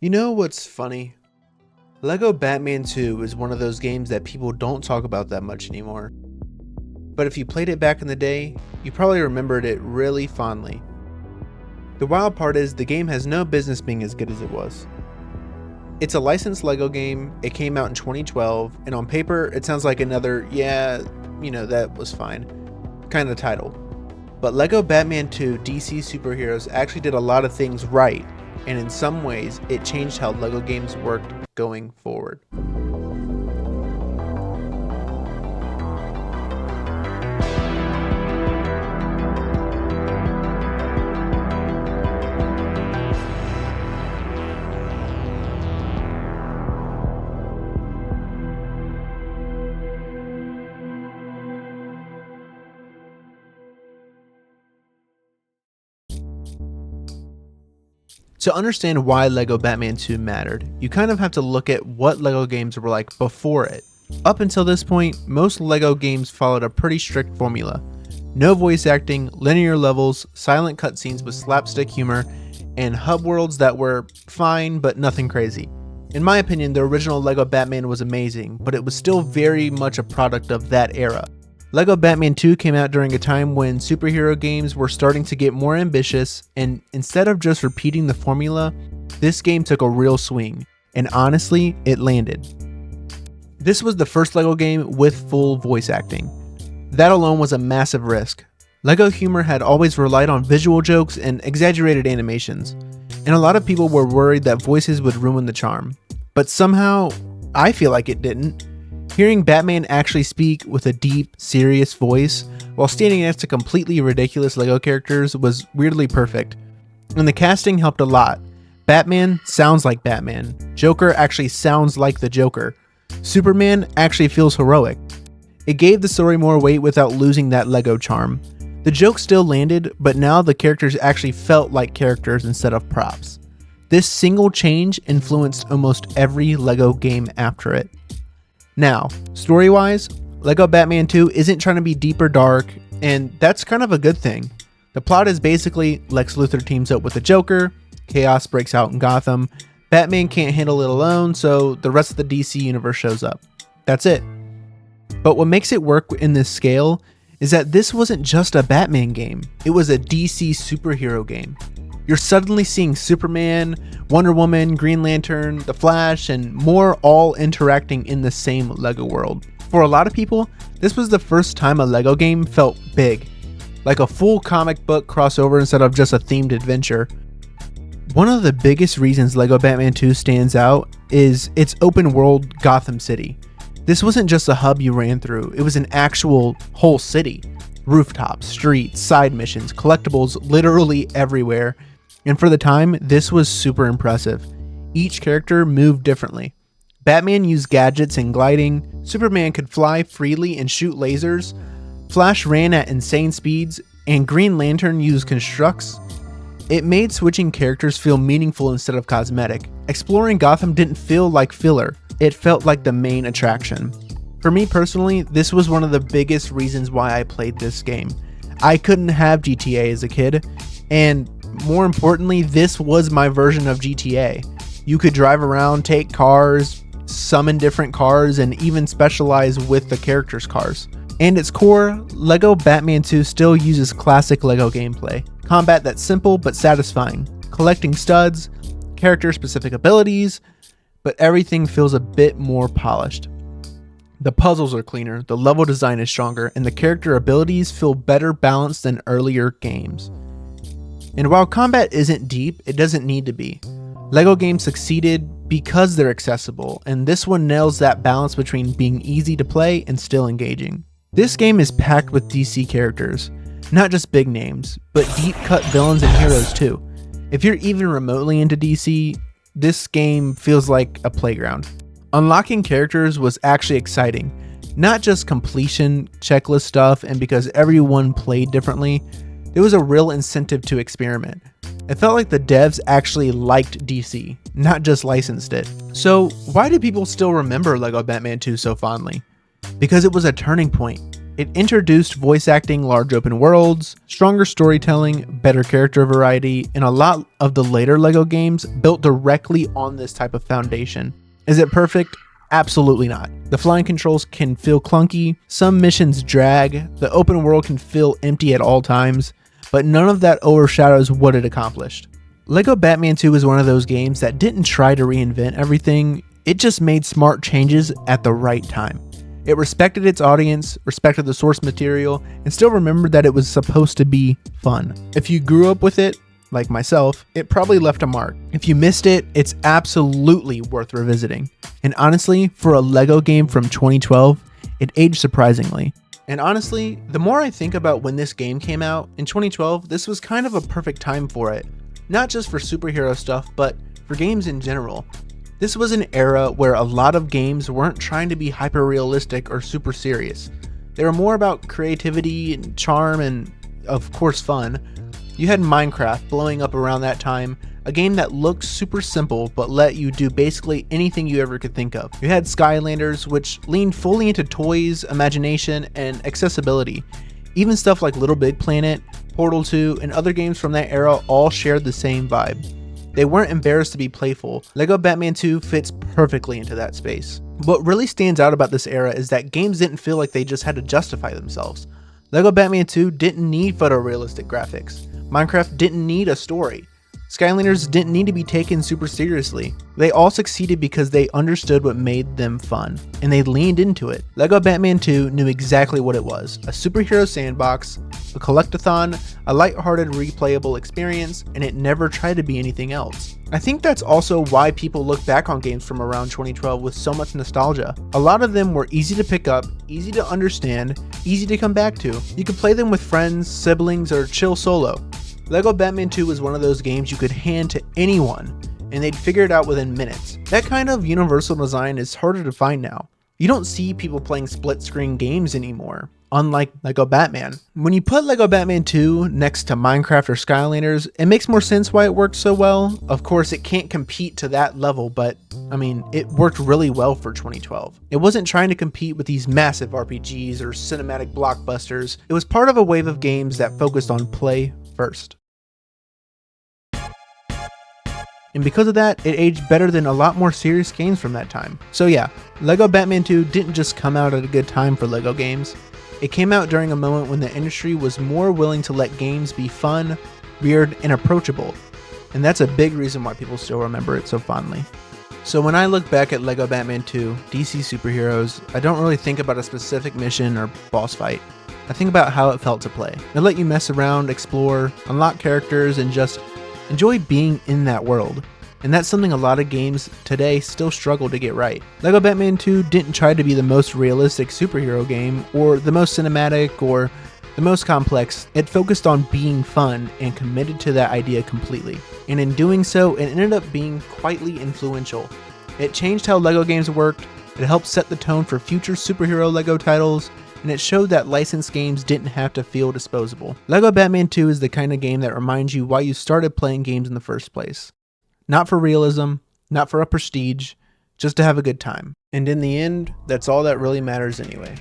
You know what's funny? Lego Batman 2 is one of those games that people don't talk about that much anymore. But if you played it back in the day, you probably remembered it really fondly. The wild part is the game has no business being as good as it was. It's a licensed Lego game, it came out in 2012, and on paper it sounds like another, that was fine, kind of title. But Lego Batman 2 DC Superheroes actually did a lot of things right, and in some ways it changed how Lego games worked going forward. To understand why Lego Batman 2 mattered, you kind of have to look at what Lego games were like before it. Up until this point, most Lego games followed a pretty strict formula. No voice acting, linear levels, silent cutscenes with slapstick humor, and hub worlds that were fine but nothing crazy. In my opinion, the original Lego Batman was amazing, but it was still very much a product of that era. Lego Batman 2 came out during a time when superhero games were starting to get more ambitious, and instead of just repeating the formula, this game took a real swing, and honestly, it landed. This was the first Lego game with full voice acting. That alone was a massive risk. Lego humor had always relied on visual jokes and exaggerated animations, and a lot of people were worried that voices would ruin the charm. But somehow, I feel like it didn't. Hearing Batman actually speak with a deep, serious voice while standing next to completely ridiculous Lego characters was weirdly perfect. And the casting helped a lot. Batman sounds like Batman. Joker actually sounds like the Joker. Superman actually feels heroic. It gave the story more weight without losing that Lego charm. The jokes still landed, but now the characters actually felt like characters instead of props. This single change influenced almost every Lego game after it. Now, story-wise, Lego Batman 2 isn't trying to be deep or dark, and that's kind of a good thing. The plot is basically Lex Luthor teams up with the Joker, chaos breaks out in Gotham, Batman can't handle it alone, so the rest of the DC universe shows up. That's it. But what makes it work in this scale is that this wasn't just a Batman game, it was a DC superhero game. You're suddenly seeing Superman, Wonder Woman, Green Lantern, The Flash, and more all interacting in the same Lego world. For a lot of people, this was the first time a Lego game felt big, like a full comic book crossover instead of just a themed adventure. One of the biggest reasons Lego Batman 2 stands out is its open world Gotham City. This wasn't just a hub you ran through, it was an actual whole city. Rooftops, streets, side missions, collectibles literally everywhere. And for the time, this was super impressive. Each character moved differently. Batman used gadgets and gliding, Superman could fly freely and shoot lasers, Flash ran at insane speeds, and Green Lantern used constructs. It made switching characters feel meaningful instead of cosmetic. Exploring Gotham didn't feel like filler, it felt like the main attraction. For me personally, this was one of the biggest reasons why I played this game. I couldn't have GTA as a kid, and more importantly, this was my version of GTA. You could drive around, take cars, summon different cars, and even specialize with the characters' cars. And its core, Lego Batman 2 still uses classic Lego gameplay. Combat that's simple but satisfying. Collecting studs, character-specific abilities, but everything feels a bit more polished. The puzzles are cleaner, the level design is stronger, and the character abilities feel better balanced than earlier games. And while combat isn't deep, it doesn't need to be. Lego games succeeded because they're accessible, and this one nails that balance between being easy to play and still engaging. This game is packed with DC characters, not just big names, but deep-cut villains and heroes too. If you're even remotely into DC, this game feels like a playground. Unlocking characters was actually exciting, not just completion checklist stuff, and because everyone played differently, there was a real incentive to experiment. It felt like the devs actually liked DC, not just licensed it. So why do people still remember Lego Batman 2 so fondly? Because it was a turning point. It introduced voice acting, large open worlds, stronger storytelling, better character variety, and a lot of the later LEGO games built directly on this type of foundation. Is it perfect? Absolutely not. The flying controls can feel clunky, some missions drag, the open world can feel empty at all times, but none of that overshadows what it accomplished. LEGO Batman 2 is one of those games that didn't try to reinvent everything, it just made smart changes at the right time. It respected its audience, respected the source material, and still remembered that it was supposed to be fun. If you grew up with it, like myself, it probably left a mark. If you missed it, it's absolutely worth revisiting. And honestly, for a LEGO game from 2012, it aged surprisingly. And honestly, the more I think about when this game came out, in 2012, this was kind of a perfect time for it. Not just for superhero stuff, but for games in general. This was an era where a lot of games weren't trying to be hyper-realistic or super serious. They were more about creativity and charm and, of course, fun. You had Minecraft blowing up around that time, a game that looked super simple but let you do basically anything you ever could think of. You had Skylanders, which leaned fully into toys, imagination, and accessibility. Even stuff like Little Big Planet, Portal 2, and other games from that era all shared the same vibe. They weren't embarrassed to be playful. LEGO Batman 2 fits perfectly into that space. What really stands out about this era is that games didn't feel like they just had to justify themselves. LEGO Batman 2 didn't need photorealistic graphics. Minecraft didn't need a story. Skylanders didn't need to be taken super seriously. They all succeeded because they understood what made them fun, and they leaned into it. LEGO Batman 2 knew exactly what it was: a superhero sandbox, a collectathon, a lighthearted replayable experience, and it never tried to be anything else. I think that's also why people look back on games from around 2012 with so much nostalgia. A lot of them were easy to pick up, easy to understand, easy to come back to. You could play them with friends, siblings, or chill solo. LEGO Batman 2 was one of those games you could hand to anyone, and they'd figure it out within minutes. That kind of universal design is harder to find now. You don't see people playing split-screen games anymore, unlike LEGO Batman. When you put LEGO Batman 2 next to Minecraft or Skylanders, it makes more sense why it worked so well. Of course, it can't compete to that level, but I mean, it worked really well for 2012. It wasn't trying to compete with these massive RPGs or cinematic blockbusters. It was part of a wave of games that focused on play first. And because of that, it aged better than a lot more serious games from that time. So yeah, LEGO Batman 2 didn't just come out at a good time for LEGO games. It came out during a moment when the industry was more willing to let games be fun, weird, and approachable. And that's a big reason why people still remember it so fondly. So when I look back at LEGO Batman 2, DC Superheroes, I don't really think about a specific mission or boss fight. I think about how it felt to play. It let you mess around, explore, unlock characters, and just enjoy being in that world. And that's something a lot of games today still struggle to get right. LEGO Batman 2 didn't try to be the most realistic superhero game, or the most cinematic, or the most complex. It focused on being fun and committed to that idea completely. And in doing so, it ended up being quietly influential. It changed how LEGO games worked, it helped set the tone for future superhero LEGO titles, and it showed that licensed games didn't have to feel disposable. LEGO Batman 2 is the kind of game that reminds you why you started playing games in the first place. Not for realism, not for a prestige, just to have a good time. And in the end, that's all that really matters anyway.